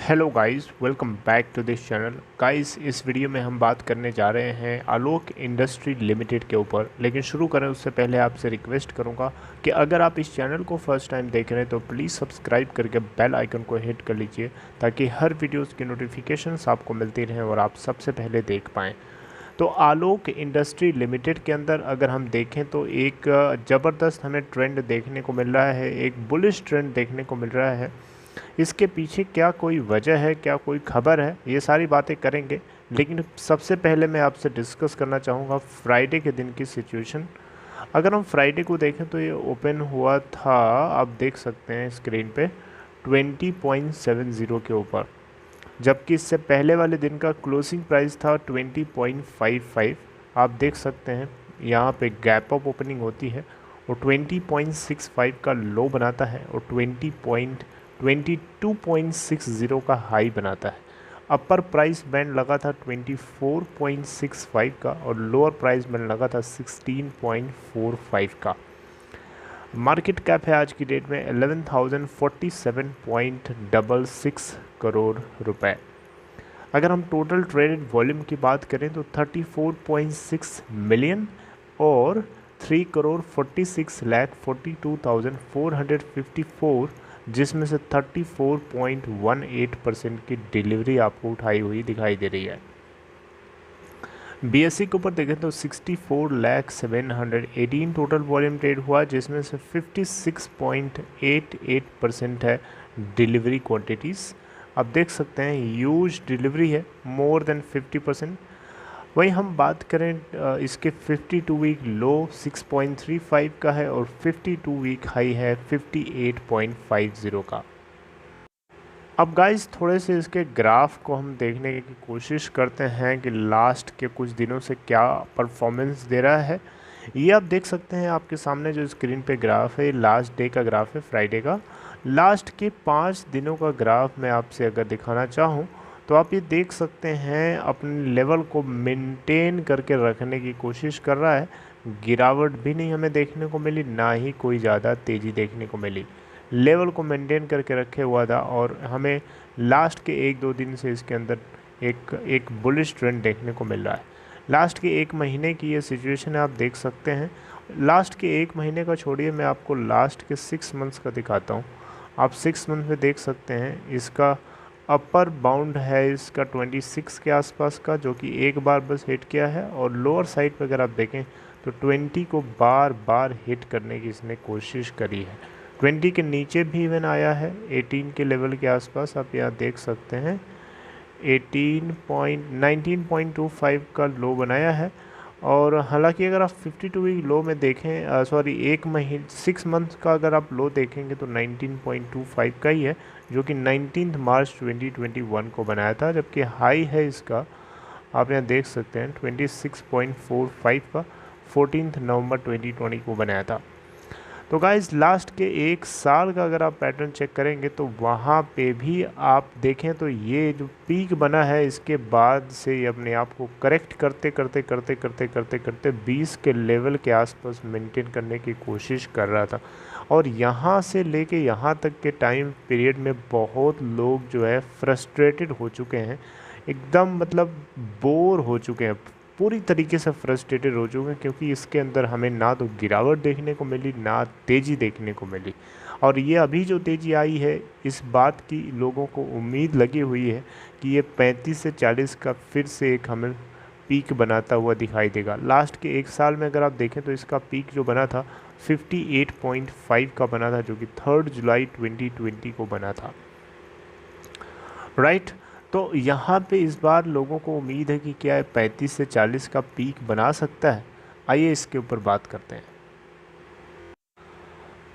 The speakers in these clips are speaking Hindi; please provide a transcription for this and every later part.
Hello guys, welcome back to this channel. Guys, इस वीडियो में हम बात करने जा रहे हैं आलोक इंडस्ट्री लिमिटेड के ऊपर। लेकिन शुरू करें उससे पहले आपसे रिक्वेस्ट करूंगा कि अगर आप इस चैनल को फर्स्ट टाइम देख रहे हैं तो प्लीज़ सब्सक्राइब करके बेल आइकन को हिट कर लीजिए ताकि हर वीडियोस की नोटिफिकेशंस आपको मिलती रहें और आप सबसे पहले देख पाएँ। तो आलोक इंडस्ट्री लिमिटेड के अंदर अगर हम देखें तो एक ज़बरदस्त हमें ट्रेंड देखने को मिल रहा है, एक बुलिश ट्रेंड देखने को मिल रहा है। इसके पीछे क्या कोई वजह है, क्या कोई खबर है, ये सारी बातें करेंगे। लेकिन सबसे पहले मैं आपसे डिस्कस करना चाहूँगा फ्राइडे के दिन की सिचुएशन। अगर हम फ्राइडे को देखें तो ये ओपन हुआ था, आप देख सकते हैं स्क्रीन पे 20.70 के ऊपर, जबकि इससे पहले वाले दिन का क्लोजिंग प्राइस था 20.55। आप देख सकते हैं यहाँ पे गैप अप ओपनिंग होती है और 20.65 का लो बनाता है और 22.60 का हाई बनाता है। अपर प्राइस बैंड लगा था 24.65 का और लोअर प्राइस बैंड लगा था 16.45 का। मार्केट कैप है आज की डेट में 11,047.66 करोड़ रुपए। अगर हम टोटल ट्रेडेड वॉल्यूम की बात करें तो 34.6 मिलियन और 3,46,42,454, जिसमें से 34.18% की डिलीवरी आपको उठाई हुई दिखाई दे रही है। बीएससी के ऊपर देखें तो 64,07,18 टोटल वॉल्यूम ट्रेड हुआ, जिसमें से 56.88% है डिलीवरी क्वांटिटीज़। आप देख सकते हैं ह्यूज डिलीवरी है, मोर देन 50%। वहीं हम बात करें इसके 52 वीक लो 6.35 का है और 52 वीक हाई है 58.50 का। अब गाइस थोड़े से इसके ग्राफ को हम देखने की कोशिश करते हैं कि लास्ट के कुछ दिनों से क्या परफॉर्मेंस दे रहा है। ये आप देख सकते हैं, आपके सामने जो स्क्रीन पे ग्राफ है लास्ट डे का ग्राफ है, फ्राइडे का। लास्ट के 5 दिनों का ग्राफ मैं आपसे अगर दिखाना चाहूँ तो आप ये देख सकते हैं अपने लेवल को मेंटेन करके रखने की कोशिश कर रहा है। गिरावट भी नहीं हमें देखने को मिली, ना ही कोई ज़्यादा तेज़ी देखने को मिली। लेवल को मेंटेन करके रखे हुआ था और हमें लास्ट के 1-2 दिन से इसके अंदर एक बुलिश ट्रेंड देखने को मिल रहा है। लास्ट के 1 महीने की ये सिचुएशन है, आप देख सकते हैं। लास्ट के 1 महीने का छोड़िए, मैं आपको लास्ट के 6 मंथ्स का दिखाता हूँ। आप 6 मंथ में देख सकते हैं इसका अपर बाउंड है इसका 26 के आसपास का, जो कि एक बार बस हिट किया है। और लोअर साइड पर अगर आप देखें तो 20 को बार बार हिट करने की इसने कोशिश करी है। 20 के नीचे भी इवन आया है 18 के लेवल के आसपास, आप यहाँ देख सकते हैं 19.25 का लो बनाया है। और हालांकि अगर आप 52 वीक लो में देखें, सॉरी 1 महीने 6 मंथ का अगर आप लो देखेंगे तो 19.25 का ही है, जो कि 19 मार्च 2021 को बनाया था। जबकि हाई है इसका, आप यहाँ देख सकते हैं 26.45 का 14 नवंबर 2020 को बनाया था। तो गाइज़ लास्ट के 1 साल का अगर आप पैटर्न चेक करेंगे तो वहाँ पे भी आप देखें तो ये जो पीक बना है इसके बाद से ये अपने आप को करेक्ट करते करते करते करते करते करते 20 के लेवल के आसपास मेंटेन करने की कोशिश कर रहा था। और यहाँ से लेके यहाँ तक के टाइम पीरियड में बहुत लोग जो है फ्रस्ट्रेटेड हो चुके हैं, एकदम मतलब बोर हो चुके हैं, पूरी तरीके से फ्रस्ट्रेटेड हो चुके हैं, क्योंकि इसके अंदर हमें ना तो गिरावट देखने को मिली, ना तेज़ी देखने को मिली। और ये अभी जो तेज़ी आई है, इस बात की लोगों को उम्मीद लगी हुई है कि ये 35 से 40 का फिर से एक हमें पीक बनाता हुआ दिखाई देगा। लास्ट के 1 साल में अगर आप देखें तो इसका पीक जो बना था 58.5 का बना था, जो कि 3 जुलाई 2020 को बना था, राइट। तो यहाँ पे इस बार लोगों को उम्मीद है कि क्या 35 से 40 का पीक बना सकता है। आइए इसके ऊपर बात करते हैं।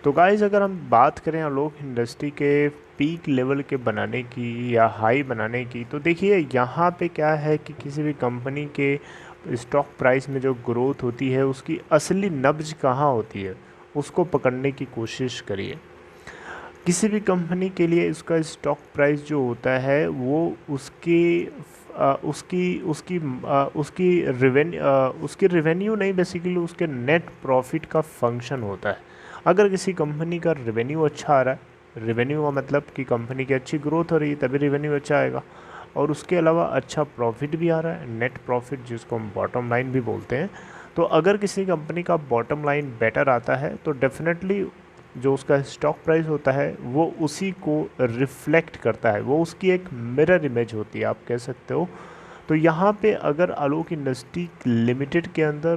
तो गाइज़ अगर हम बात करें आलोक इंडस्ट्री के पीक लेवल के बनाने की या हाई बनाने की, तो देखिए यहाँ पे क्या है कि किसी भी कंपनी के स्टॉक प्राइस में जो ग्रोथ होती है उसकी असली नब्ज कहाँ होती है, उसको पकड़ने की कोशिश करिए। किसी भी कंपनी के लिए उसका स्टॉक प्राइस जो होता है वो उसकी रेवेन्यू नहीं, बेसिकली उसके नेट प्रॉफिट का फंक्शन होता है। अगर किसी कंपनी का रेवेन्यू अच्छा आ रहा है रेवेन्यू का मतलब कि कंपनी की अच्छी ग्रोथ हो रही है तभी रेवेन्यू अच्छा आएगा, और उसके अलावा अच्छा प्रॉफिट भी आ रहा है, नेट प्रॉफिट जिसको हम बॉटम लाइन भी बोलते हैं। तो अगर किसी कंपनी का बॉटम लाइन बेटर आता है तो डेफिनेटली जो उसका स्टॉक प्राइस होता है वो उसी को रिफ्लेक्ट करता है, वो उसकी एक मिरर इमेज होती है, आप कह सकते हो। तो यहाँ पे अगर आलोक इंडस्ट्री लिमिटेड के अंदर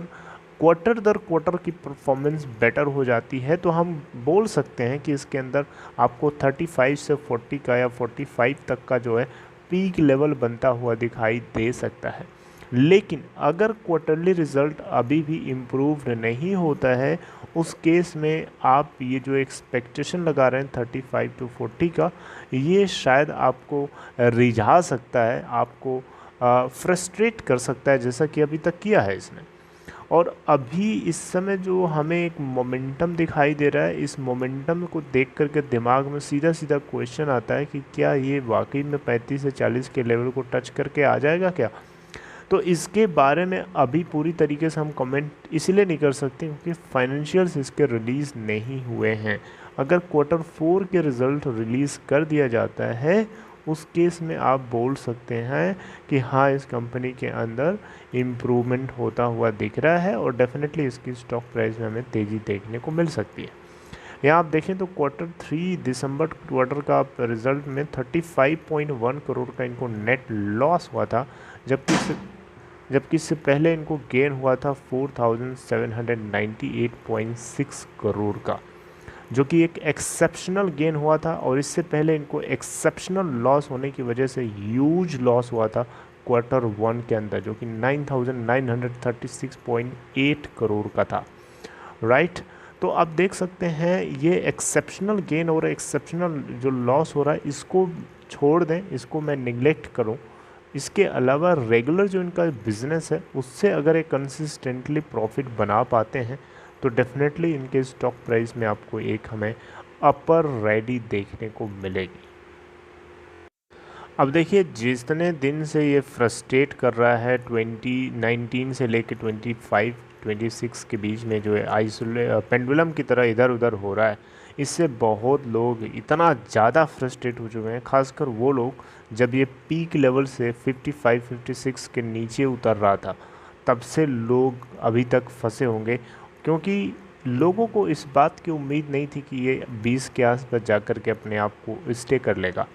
क्वार्टर दर क्वार्टर की परफॉर्मेंस बेटर हो जाती है तो हम बोल सकते हैं कि इसके अंदर आपको 35 से 40 का या 45 तक का जो है पीक लेवल बनता हुआ दिखाई दे सकता है। लेकिन अगर क्वार्टरली रिजल्ट अभी भी इम्प्रूव्ड नहीं होता है, उस केस में आप ये जो एक्सपेक्टेशन लगा रहे हैं 35 टू 40 का, ये शायद आपको रिझा सकता है, आपको फ्रस्ट्रेट कर सकता है, जैसा कि अभी तक किया है इसने। और अभी इस समय जो हमें एक मोमेंटम दिखाई दे रहा है, इस मोमेंटम को देख करके दिमाग में सीधा सीधा क्वेश्चन आता है कि क्या ये वाकई में 35 से 40 के लेवल को टच करके आ जाएगा क्या। तो इसके बारे में अभी पूरी तरीके से हम कमेंट इसलिए नहीं कर सकते क्योंकि फाइनेंशियल्स इसके रिलीज़ नहीं हुए हैं। अगर क्वार्टर 4 के रिज़ल्ट रिलीज़ कर दिया जाता है उस केस में आप बोल सकते हैं कि हाँ, इस कंपनी के अंदर इम्प्रूवमेंट होता हुआ दिख रहा है और डेफिनेटली इसकी स्टॉक प्राइस में हमें तेज़ी देखने को मिल सकती है। यहाँ आप देखें तो क्वार्टर 3 दिसंबर क्वार्टर का रिजल्ट में 35.1 करोड़ का इनको नेट लॉस हुआ था, जबकि इससे पहले इनको गेन हुआ था 4798.6 करोड़ का, जो कि एक एक्सेप्शनल गेन हुआ था। और इससे पहले इनको एक्सेप्शनल लॉस होने की वजह से ह्यूज लॉस हुआ था क्वार्टर 1 के अंदर, जो कि 9936.8 करोड़ का था, राइट। तो आप देख सकते हैं ये एक्सेप्शनल गेन और एक्सेप्शनल जो लॉस हो रहा है इसको छोड़ दें, इसको मैं निगलेक्ट करूं। इसके अलावा रेगुलर जो इनका बिजनेस है उससे अगर ये कंसिस्टेंटली प्रॉफिट बना पाते हैं तो डेफिनेटली इनके स्टॉक प्राइस में आपको एक हमें अपर रेडी देखने को मिलेगी। अब देखिए जितने दिन से ये फ्रस्ट्रेट कर रहा है 2019 से लेके 25 26 के बीच में जो है पेंडुलम की तरह इधर उधर हो रहा है, इससे बहुत लोग इतना ज़्यादा फ्रस्ट्रेट हो चुके हैं, खासकर वो लोग जब ये पीक लेवल से 55 56 के नीचे उतर रहा था तब से लोग अभी तक फंसे होंगे, क्योंकि लोगों को इस बात की उम्मीद नहीं थी कि ये 20 के आसपास जा कर के अपने आप को स्टे कर लेगा।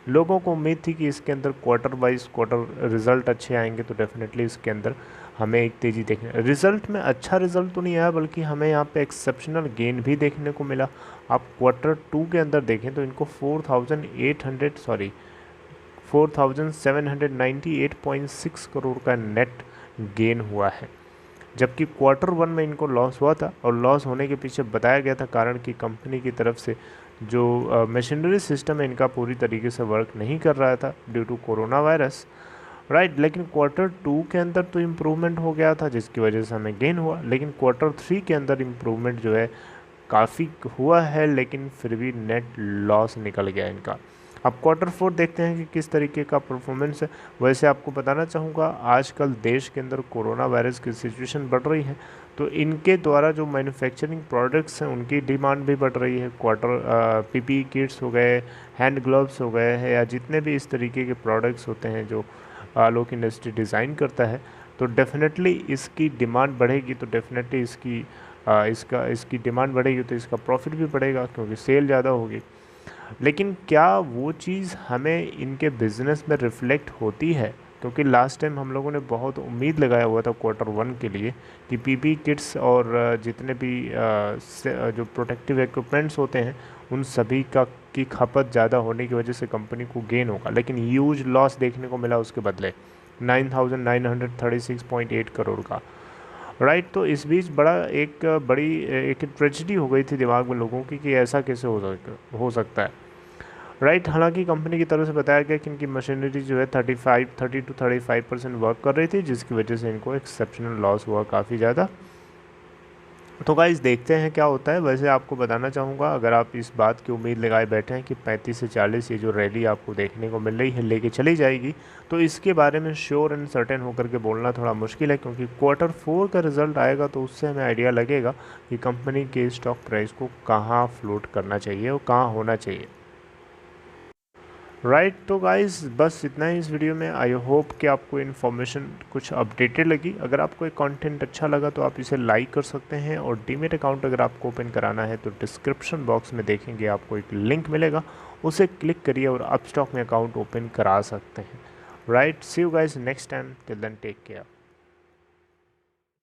लोगों को उम्मीद थी कि इसके अंदर क्वार्टर वाइज क्वार्टर रिज़ल्ट अच्छे आएंगे तो डेफिनेटली इसके अंदर हमें एक तेज़ी देखने, रिज़ल्ट में अच्छा रिज़ल्ट तो नहीं आया बल्कि हमें यहाँ पे एक्सेप्शनल गेन भी देखने को मिला। आप क्वार्टर 2 के अंदर देखें तो इनको 4798.6 करोड़ का नेट गेन हुआ है, जबकि क्वार्टर 1 में इनको लॉस हुआ था। और लॉस होने के पीछे बताया गया था कारण कि कंपनी की तरफ से जो मशीनरी सिस्टम है इनका पूरी तरीके से वर्क नहीं कर रहा था due to corona virus, right. लेकिन क्वार्टर 2 के अंदर तो इम्प्रूवमेंट हो गया था जिसकी वजह से हमें गेन हुआ, लेकिन क्वार्टर 3 के अंदर इम्प्रूवमेंट जो है काफ़ी हुआ है, लेकिन फिर भी नेट लॉस निकल गया इनका। अब क्वार्टर 4 देखते हैं कि किस तरीके का परफॉर्मेंस है। वैसे आपको बताना चाहूँगा आजकल देश के अंदर कोरोना वायरस की सिचुएशन बढ़ रही है, तो इनके द्वारा जो मैन्युफैक्चरिंग प्रोडक्ट्स हैं उनकी डिमांड भी बढ़ रही है। पीपी किट्स हो गए, हैंड ग्लव्स हो गए हैं, या जितने भी इस तरीके के प्रोडक्ट्स होते हैं जो आलोक इंडस्ट्री डिज़ाइन करता है, तो डेफिनेटली इसकी डिमांड बढ़ेगी, तो डेफिनेटली इसकी डिमांड बढ़ेगी तो इसका प्रॉफिट भी बढ़ेगा क्योंकि सेल ज़्यादा होगी। लेकिन क्या वो चीज़ हमें इनके बिज़नेस में रिफ़्लेक्ट होती है, क्योंकि लास्ट टाइम हम लोगों ने बहुत उम्मीद लगाया हुआ था क्वार्टर 1 के लिए कि पीपी किट्स और जितने भी जो प्रोटेक्टिव इक्विपमेंट्स होते हैं उन सभी की खपत ज़्यादा होने की वजह से कंपनी को गेन होगा, लेकिन ह्यूज लॉस देखने को मिला उसके बदले 9936.8 करोड़ का, राइट। तो इस बीच एक ट्रेजेडी हो गई थी दिमाग में लोगों की कि ऐसा कैसे हो सकता है, राइट। हालांकि कंपनी की तरफ से बताया गया कि इनकी मशीनरी जो है 30 to 35% वर्क कर रही थी, जिसकी वजह से इनको एक्सेप्शनल लॉस हुआ काफ़ी ज़्यादा, तो गाइस देखते हैं क्या होता है। वैसे आपको बताना चाहूँगा, अगर आप इस बात की उम्मीद लगाए बैठे हैं कि 35 से 40 ये जो रैली आपको देखने को मिल रही है लेके चली जाएगी, तो इसके बारे में श्योर एंड सर्टेन होकर के बोलना थोड़ा मुश्किल है, क्योंकि Q4 का रिज़ल्ट आएगा तो उससे हमें आइडिया लगेगा कि कंपनी के स्टॉक प्राइस को कहाँ फ्लोट करना चाहिए और कहाँ होना चाहिए। राइट, तो गाइस बस इतना ही इस वीडियो में। आई होप कि आपको इन्फॉर्मेशन कुछ अपडेटेड लगी। अगर आपको एक कंटेंट अच्छा लगा तो आप इसे लाइक कर सकते हैं, और डीमेट अकाउंट अगर आपको ओपन कराना है तो डिस्क्रिप्शन बॉक्स में देखेंगे आपको एक लिंक मिलेगा, उसे क्लिक करिए और अपस्टॉक में अकाउंट ओपन करा सकते हैं। Right, see you guys next time, till then take care.